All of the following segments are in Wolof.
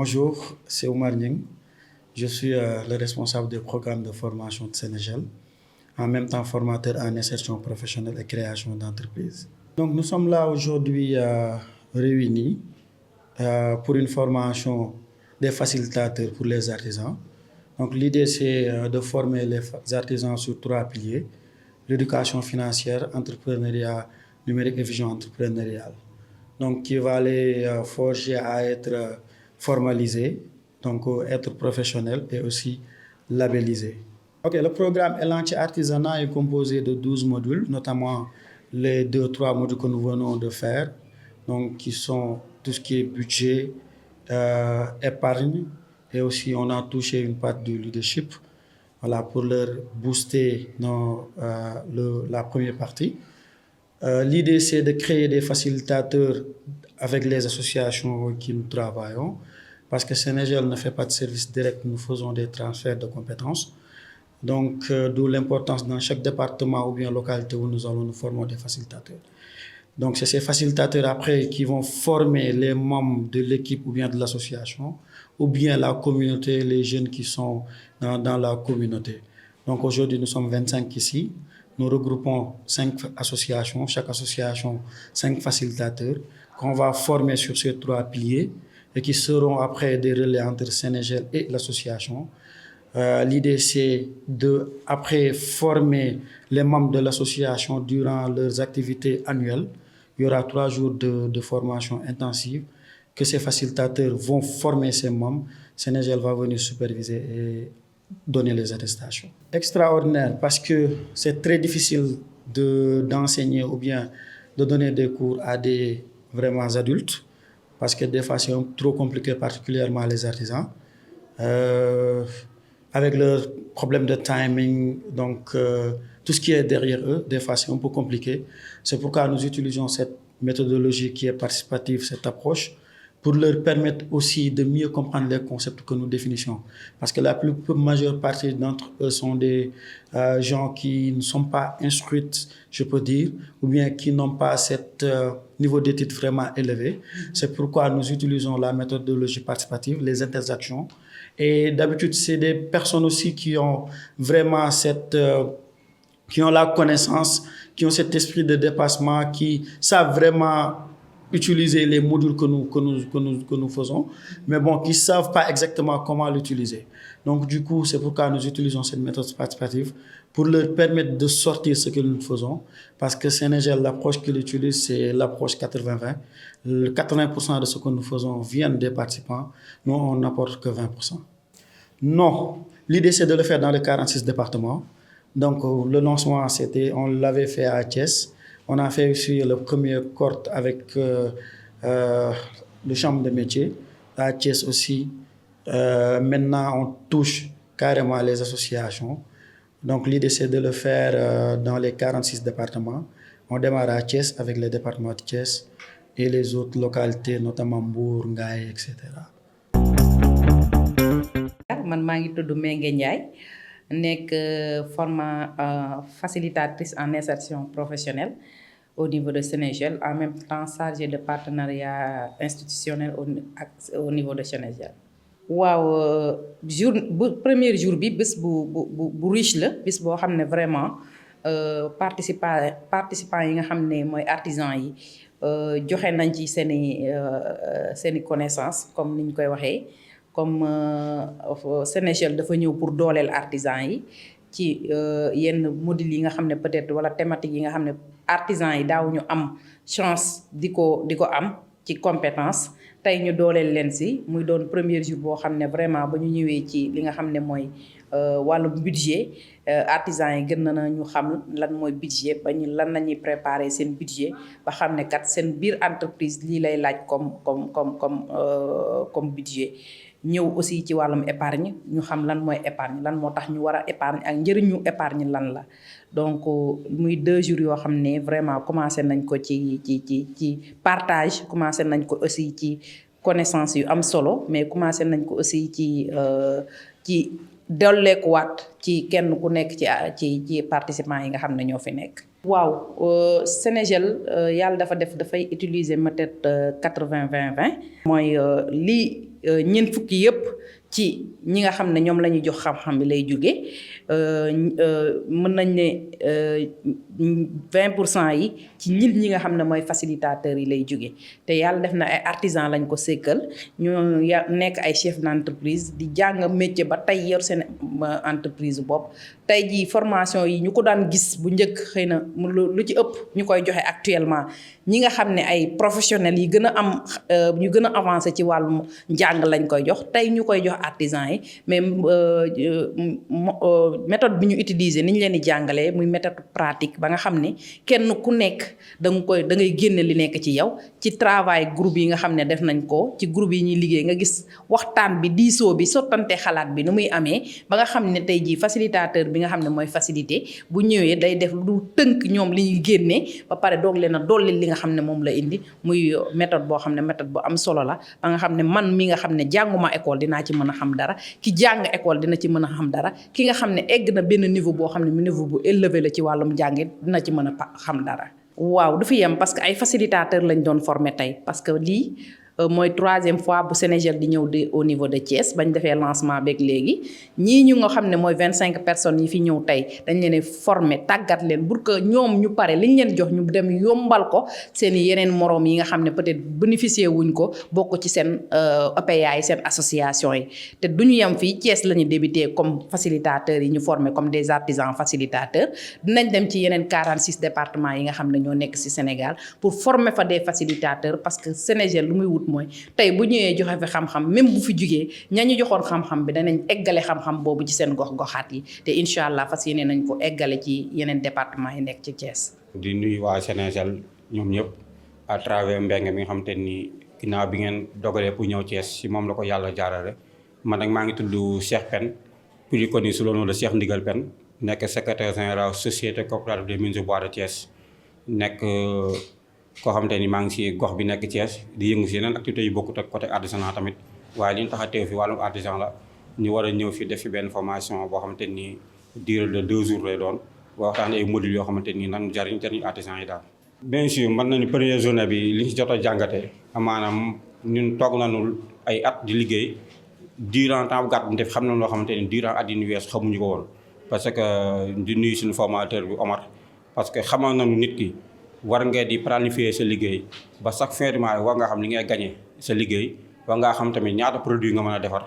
Bonjour, c'est Omar Nying. Je suis le responsable du programme de formation de Sénégal, en même temps formateur en insertion professionnelle et création d'entreprise. Donc nous sommes là aujourd'hui réunis pour une formation des facilitateurs pour les artisans. Donc l'idée c'est de former les artisans sur 3 piliers: l'éducation financière, entrepreneuriat numérique et vision entrepreneuriale. Donc qui va les forger à être formalisés, donc être professionnels et aussi labellisés. Ok, le programme Elanchi Artisanat est composé de 12 modules, notamment les 2-3 modules que nous venons de faire, donc qui sont tout ce qui est budget, épargne, et aussi on a touché une partie du leadership, voilà, pour leur booster dans la première partie. L'idée, c'est de créer des facilitateurs avec les associations qui nous travaillons, parce que Sénégal ne fait pas de service direct, nous faisons des transferts de compétences. Donc, d'où l'importance dans chaque département ou bien localité où nous allons nous former des facilitateurs. Donc, c'est ces facilitateurs après qui vont former les membres de l'équipe ou bien de l'association, ou bien la communauté, les jeunes qui sont dans la communauté. Donc, aujourd'hui, nous sommes 25 ici. Nous regroupons 5 associations, chaque association 5 facilitateurs qu'on va former sur ces 3 piliers et qui seront après des relais entre Sénégal et l'association. L'idée, c'est de, après, former les membres de l'association durant leurs activités annuelles. Il y aura 3 jours de formation intensive que ces facilitateurs vont former ces membres. Sénégal va venir superviser et donner les attestations. Extraordinaire parce que c'est très difficile d'enseigner ou bien de donner des cours à des vraiment adultes parce que des fois c'est trop compliqué, particulièrement les artisans. Avec leurs problèmes de timing, donc tout ce qui est derrière eux, des fois c'est un peu compliqué. C'est pourquoi nous utilisons cette méthodologie qui est participative, cette approche, pour leur permettre aussi de mieux comprendre les concepts que nous définissons. Parce que la majeure partie d'entre eux sont des gens qui ne sont pas instruits, je peux dire, ou bien qui n'ont pas ce niveau d'études vraiment élevé. C'est pourquoi nous utilisons la méthodologie participative, les interactions. Et d'habitude, c'est des personnes aussi qui ont vraiment qui ont la connaissance, qui ont cet esprit de dépassement, qui savent vraiment utiliser les modules que nous faisons, mais bon, qui ne savent pas exactement comment l'utiliser. Donc, du coup, c'est pourquoi nous utilisons cette méthode participative pour leur permettre de sortir ce que nous faisons. Parce que Sénégal, l'approche qu'ils utilisent, c'est l'approche 80-20. 80% de ce que nous faisons viennent des participants. Nous, on n'apporte que 20%. Non, l'idée, c'est de le faire dans les 46 départements. Donc, le lancement, on l'avait fait à Thiès. On a fait aussi le premier cohorte avec le chambre de métier, à Thiès aussi. Maintenant, on touche carrément les associations. Donc, l'idée, c'est de le faire dans les 46 départements. On démarre à Thiès avec les départements de Thiès et les autres localités, notamment Mbour, Ngaye, etc. Man maa ngi tudd Mengue Ndiaye nekk facilitatrice en insertion professionnelle au niveau de Sénégal, en même temps chargée de partenariat institutionnel au niveau de Sénégal. Waaw, premier jour bi bés bu riche la, bés boo xam ne vraiment participants yi nga xam ne mooy artisans yi joxe nañ ci seeni connaissance comme niñ koy waxee. Comme Sénégal dafa ñëw pour dooleel artisans yi ci yenn modules yi nga xam ne peut-être wala thématique yi nga xam ne artisans yi daawuñu am chance di ko am ci compétence tey ñu dooleel leen si muy doon premier jour boo xam ne vraiment ba ñu ñëwee ci li nga xam ne mooy wàllum budget artisans yi gën na ñu xam lan mooy budget ba ñu lan nañuy préparer seen budget ba xam ne kat seen biir entreprise lii lay laaj comme budget. ñëw aussi ci wàllum épargne ñu xam lan mooy épargne lan moo tax ñu war a épargne ak njëriñu épargne lan la donc muy 2 jours yoo xam ne vraiment commencé nañ ko ci partage commencé nañ ko aussi ci connaissance yu am solo mais commencé nañ ko aussi ci dolleekuwaat ci kenn ku nekk ci participants yi nga xam ne ñoo fi nekk. waaw Sénégal yàlla dafa def dafay utiliser méthode 80-20-20 mooy lii ñeent fukki yëpp ci ñi nga xam ne ñoom la ñuy jox xam-xam bi lay jóge mën nañ ne 20% yi ci ñi nga xam ne mooy facilitateurs yi lay jóge te yàlla def na ay artisans lañ ko sékkal ñu nekk ay chef d'entreprise di jàng métier ba tey yor seen entreprise bopp tey jii formation yi ñu ko daan gis bu njëkk xëy na lu ci ëpp ñu koy joxe actuellement ñi nga xam ne ay professionnels yi gën a am ñu gën a avancé ci wàllum njàng lañ koy jox tey ñu koy jox artisans yi mais méthode bi ñu utiliser ni ñu leen di jàngalee muy méthode pratique ba nga xam ne kenn ku nekk da ngay génne li nekk ci yow ci travail groupe yi nga xam ne def nañ ko ci groupe yi ñuy liggéey nga gis waxtaan bi diisoo bi sottante xalaat bi nu muy amee ba nga xam ne tey jii facilitateur bi nga xam ne mooy facilité bu ñëwee day def lu tënk ñoom li ñuy génnee ba pare doog leen a dolli li nga xam ne moom la indi muy méthode boo xam ne méthode bu am solo la ba nga xam ne man mi nga xam ne jànguma école dinaa ci mën a xam dara ki jàng école dina ci mën a xam dara ki nga xam ne egg na benn niveau boo xam ne niveau bu élevé la ci wàllum jàngit dina ci mën a xam dara. waaw du fi yem parce que ay facilitateur lañ doon formé tey parce que lii mooy 3e fois bu Sénégal di ñëw au niveau de Thiès bañ defee lancement beeg léegi ñii ñu nga xam ne mooy 25 personnes yi fi ñëw tey dañ leen formé tàggat leen pour que ñoom ñu pare liñ leen jox ñu dem yombal ko seen yeneen moroom yi nga xam ne peut-être bénéficier wuñ ko bokk ci seen EPA yi seen association yi te du ñu yem fii Thiès la ñu débuté comme facilitateurs yi ñu formé comme des artisans facilitateurs dinañ dem ci yeneen 46 départements yi nga xam ne ñoo nekk ci Sénégal pour former fa des facilitateurs parce que Sénégal lu muy wut mooy tey bu ñëwee joxe fi xam-xam même bu fi jugee ñañu joxoon xam-xam bi danañ eggale xam-xam boobu ci seen gox-goxaat yi te incha allah fas yéene nañ ko eggale ci yeneen département yi nekk ci Thiès. di nuyu waa Sénégal ñoom ñëpp à travers Mbengue mi nga xam te ni ginnaaw bi ngeen dogalee pour ñëw Thiès si moom la ko yàlla jaarale man nag maa ngi tudd Cheikh Pène plus connu sous le nom de Cheikh Ndigal Pène nekk secrétaire général société coopérative des mines et bois de Thiès nekk. koo xamante ni maa ngi si gox bi nekk Thiès di yëngu si yeneen activités yu bokkut ak côté artisanat tamit waaye li ñu tax a teew fi wàllum artisan la ñu war a ñëw fi def fi benn formation boo xamante ni durée de 2 jours lay doon boo waxtaanee ay modules yoo xamante ni nan jariñ artisan yi daal. bien sûr mën nañu première journée bi li ñu si jot a jàngatee maanaam ñun toog nañu ay at di liggéey durant temps bu gàtt bu def xam na loo xamante ni durant at yi ñu wees xamuñu ko woon parce que di nuyu suñu formateur bi Omar parce que xamal nañu nit ki. war nga di planifier sa liggéey ba chaque fin de mois war nga xam li ngay gagné sa liggéey war ngaa xam tamit ñaata produit nga mën a defar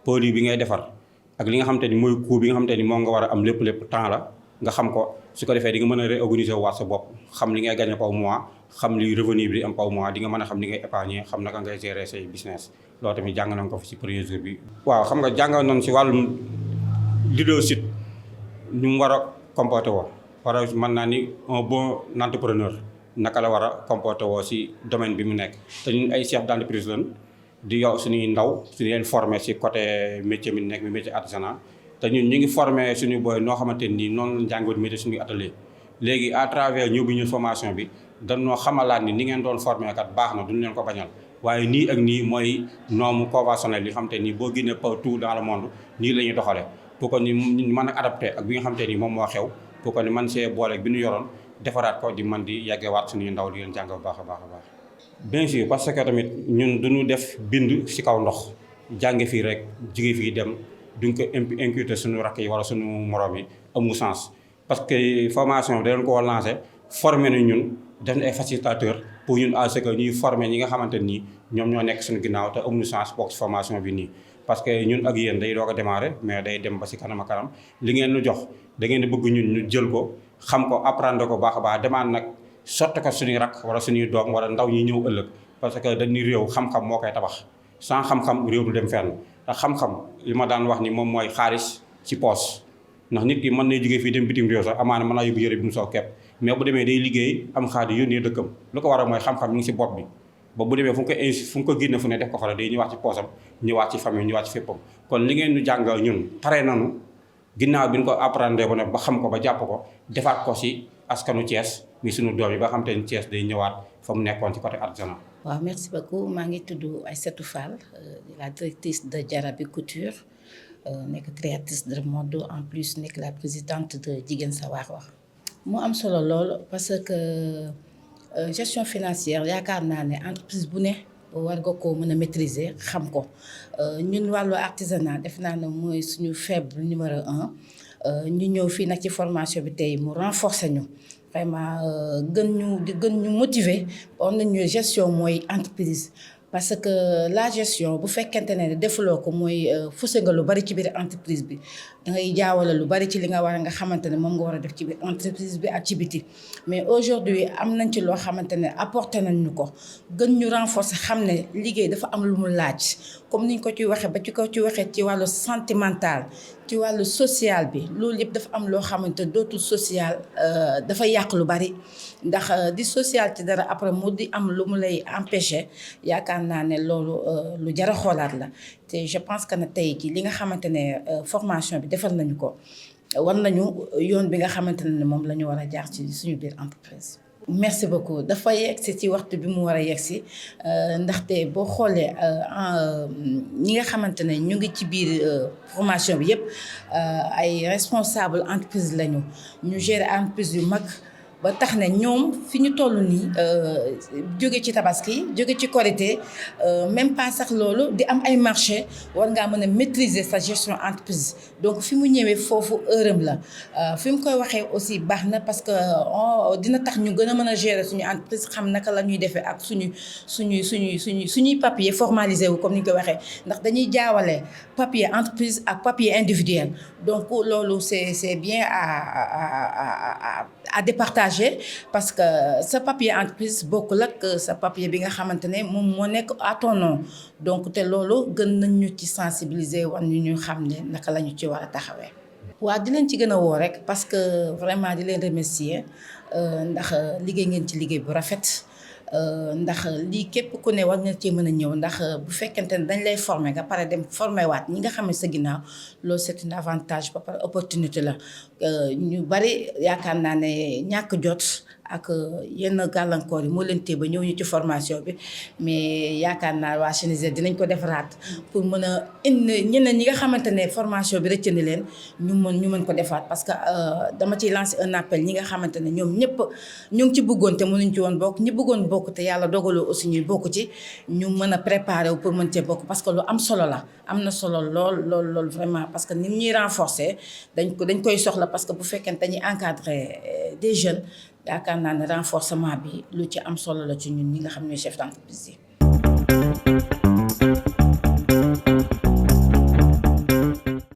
produit bi ngay defar ak li nga xam te ni mooy coût bi nga xam te ni moom nga war a am lépp temps la nga xam ko su ko defee di nga mën a réorganiser waat sa bopp xam li ngay gagné par mois xam li revenu bi di am par mois di nga mën a xam li ngay épargner xam naka ngay gérer say business loolu tamit jàng nañ ko fi si premier jour bi. waaw xam nga jàngal nañ si wàllum leadership ñu mu war a comporter woo. war a mën naa ni un bon entrepreneur naka la war a comporter woo si domaine bi mu nekk te ñun ay chef d'entreprise lañ di yow suñuy ndaw suñu leen formé si côté métier mi nekk mi métier artisanat te ñun ñu ngi formé suñu booy noo xamante nii noonu lañ jàngoon métier suñuy atelier léegi à travers ñëw bi ñu formation bi dañoo xamalaat ni ngeen doon formé kat baax na duñu leen ko bañal waaye nii ak nii mooy norme conventionnelle yi nga xamante nii boo génnee partout dans le monde nii la ñuy doxalee pour que ñu mën a adapté ak bi nga xamante nii moom moo xew pour que ni man see boole bi ñu yoroon defaraat ko di man di yeggewaat suñuy ndaw di leen jàng bu baax a baax a baax. bien sûr parce que tamit ñun duñu def bind ci kaw ndox jànge fii rek jige fii dem duñ ko inculquer suñu rakk yi wala suñu morom yi amul sens. parce que formation bi dañ ko lancé formé na ñun def na ay facilitateur pour ñun à ce que ñuy formé ñi nga xamante nii ñoom ñoo nekk suñu ginnaaw te amul sens bokk ci formation bi nii. parce que ñun ak yéen day doog a démarrer mais day dem ba ci kanam a kanam li ngeen ñu jox da ngeen di bëgg ñun ñu jël ko xam ko apprendre ko baax a baax demaat nag sotti ko suñuy rakk wala suñuy doom wala ndaw ñi ñëw ëllëg parce que dañuy réew xam-xam moo koy tabax sans xam-xam réew du dem fenn te xam-xam li ma daan wax ni moom mooy xaalis ci poos ndax nit ki mën na jógee fii dem bitim réew sax amaana mën naa yóbbu yëre bi mu soo kepp mais bu demee day liggéey am xaalis yónnee dëkkam lu ko waral mooy xam-xam mi ngi ci bopp bi ba bu demee fu mu ko génne fu ne def ko fa la day ñëwaat ci poosam ñëwaat ci famille ñëwaat ci féppam kon li ngeen ñu jàngal ñun pare nanu ginnaaw bi ñu ko apprendre ba ne ba xam ko ba jàpp ko defaat ko ci askanu Thiès mi suñu doom yi ba xam te ni Thiès day ñëwaat fa mu nekkoon ci côté artisanat. waaw merci beaucoup maa ngi tudd Aïssatou Fall la directrice de Diarabi Couture nekk créatrice de mode en plus nekk la présidente de Jigéen Sa War Wax. mu am solo lool parce que gestion financière yaakaar naa ne entreprise bu ne war nga koo mën a maîtriser xam ko ñun wàllu artisanat def naa ne mooy suñu faible numéro 1 ñu ñëw fii nag ci formation bi tey mu renforcer ñu vraiment gën ñu motiver on nañu gestion mooy entreprise. Parce que la gestion bu fekkente ne defuloo ko mooy fuse nga lu bari ci biir entreprise bi dangay jaawale lu bari ci li nga war a nga xamante ne moom nga war a def ci biir entreprise bi ak ci biti mais aujourd'hui am nañ ci loo xamante ne apporté nañ ñu ko gën ñu renforcer xam ne liggéey dafa am lu mu laaj comme niñ ko ci waxee ba ci ko ci waxee ci wàllu sentimental ci wàllu social bi loolu yëpp dafa am loo xamante dootul social dafa yàq lu bari ndax di social ci dara après mu di am lu mu lay empêcher yaakaar naa ne loolu lu jar a xoolaat la te je pense que ne tey ci li nga xamante ne formation bi defal nañu ko war nañu yoon bi nga xamante ne moom la ñu war a jaar ci suñu biir entreprise. merci beaucoup dafa yegsi ci waxtu bi mu war a yegsi ndaxte boo xoolee ñi nga xamante ne ñu ngi ci biir formation bi yëpp ay responsable entreprise lañu ñu gérer entreprise yu mag. ba tax ne ñoom fi ñu toll nii jóge ci tabaski jóge ci korité même pas sax loolu di am ay marché war ngaa mën a maîtriser sa gestion entreprise donc fi mu ñëwee foofu heureum la fi mu koy waxee aussi baax na parce que dina tax ñu gën a mën a gérer suñu entreprise xam naka la ñuy defee ak suñuy papier formalisé wu comme ni ñu koy waxee ndax dañuy jaawale papier entreprise ak papier individuel donc loolu c'est bien à départager parce que sa papier entreprise bokkul ak sa papier bi nga xamante ne moom moo nekk à ton nom donc te loolu gën nañ ñu ci sensibiliser wan ñu xam ne naka la ñu ci war a taxawee. waaw di leen ci gën a woo rek parce que vraiment di leen remercier ndax liggéey ngeen ci liggéey bu rafet. ndax lii képp ku ne war nga cee mën a ñëw ndax bu fekkente ne dañ lay former nga pare dem former waat ñi nga xam ne sa ginnaaw loolu c'est un avantage ba pare opportunité la ñu bari yaakaar naa ne ñàkk jot ak yenn gàllankoor yi moo leen tee ba ñëw ñu ci formation bi mais yaakaar naa waa CNESEL dinañ ko defaraat pour mën a indi ñeneen ñi nga xamante ne formation bi rëcc na leen ñu mën ko defaat parce que dama ciy lancer un appel ñi nga xamante ne ñoom ñëpp ñu ngi ci bëggoon te mënuñ ci woon bokk ñi bëggoon bokk te yàlla dogaloo aussi ñuy bokk ci ñu mën a préparer wu pour mën cee bokk parce que lu am solo la am na solo lool vraiment parce que ni ñuy renforcer dañ koy soxla parce que bu fekkee dañuy encadrer des jeunes yaakaar naa ne renforcement bi lu ci am solo la ci ñun ñi nga xam ne chef d'entreprise yi